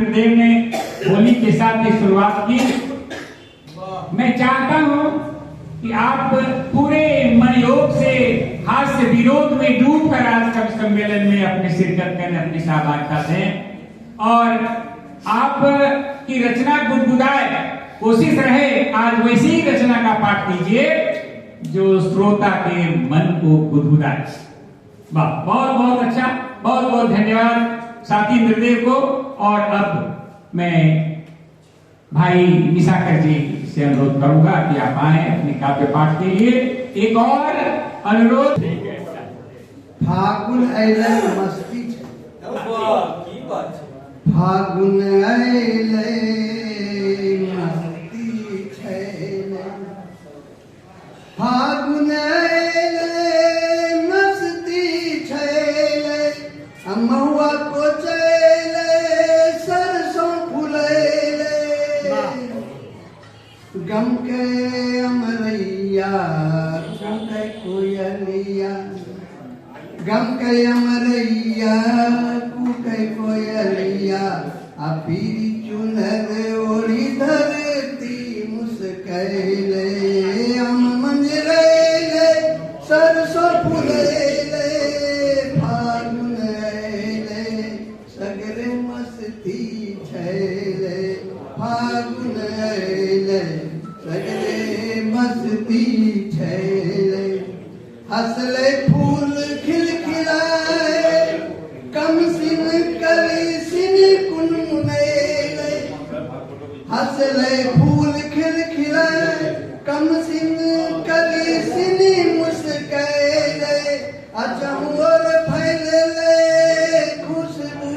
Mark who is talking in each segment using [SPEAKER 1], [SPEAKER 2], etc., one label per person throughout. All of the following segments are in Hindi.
[SPEAKER 1] देव ने होली के साथ ही शुरुआत की। मैं चाहता हूं कि आप पूरे मनयोग से हास्य विनोद में डूब कर आज कवि सम्मेलन में अपनी शिरकत करें, अपनी सहभागिता दें और आप की रचना गुदगुदाए। कोशिश रहे आज वैसी ही रचना का पाठ कीजिए जो श्रोता के मन को गुदगुदाए। वाह, बहुत बहुत अच्छा, बहुत बहुत धन्यवाद साथी इंद्रदेव को। और अब मैं भाई निशाकर जी से अनुरोध करूंगा कि आप आए अपने काव्य पाठ के लिए। एक और अनुरोध,
[SPEAKER 2] फागुन अइले मस्ती फागुन अइले मस्ती छैले फागुन अइले मस्ती छैले महुआ को चले सरसों फुलैले गम के अमरैया के कोयलिया गम के अमरैया के कोयलिया अपीरी चुनर ओढ़ी धरती मुस्कैले हम मंजरैले सरसों फुलैले फागुन अइले सगरे मस्ती छैले फागुन अइले सगरे मस्ती छैले हंसले फूल खिलखिलाए कम सिन कली सिन कुनमुनैले हंसले फूल खिलखिलाए कम सिन कली सिन मुस्कैले अचहुर फैलले खुशबू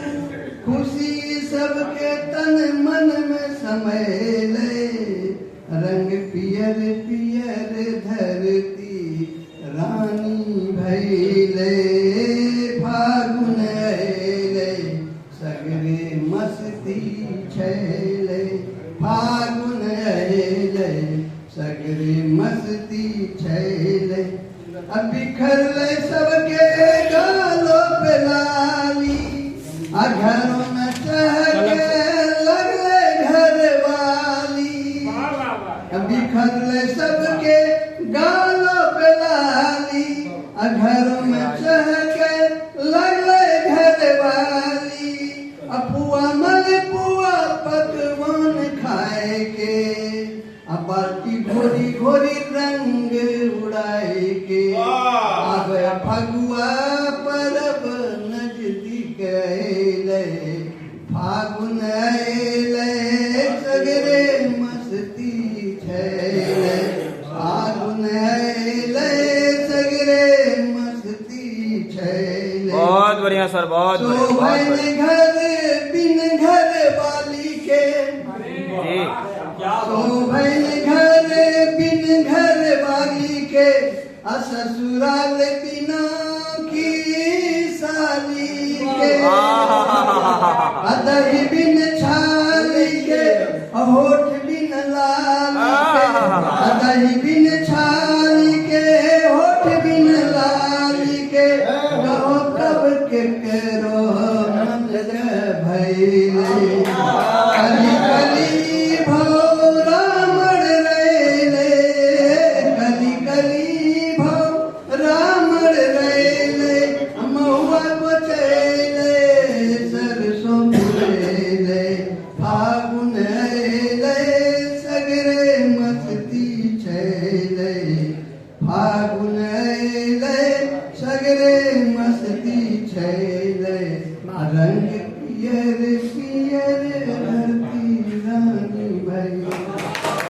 [SPEAKER 2] खुशी सबके तन मन में समैले रंग पियर पियर धरती रानी भैले फागुन अइले सगरे मस्ती छैले फागुन अइले सगरे मस्ती छैले अब बिखरले सबके गालों पे लाली घरों में चहके लगले घर वाली बिखरले सबके गालों पे लाली घरों में चहके लगले घर वाली अपुआ मलपुआ पकवान खाए के बाटी घोरी घोरी रंग उड़ाए के आ गया फगुआ परब नजदीक अइले फागुन अइले सगरे मस्ती छैले फागुन अइले सगरे मस्ती छैले।
[SPEAKER 3] बहुत बढ़िया सर, बहुत
[SPEAKER 2] बढ़िया। घर बिन घर वाली के घर बिन घर वाली के ससुराल बिना की साली के दही बिन छाली के होठ बिन लाली के दही बिन छाली के होठ बिन लाली के कहो कब के करो मन भैले कली कली भव रामण रैले कली कली भव रामण रैले महुआ को चैले सरसों फुलैले फागुन अइले सगरे मस्ती छैले फागुन अइले सगरे मस्ती छैले रंग पियर पियर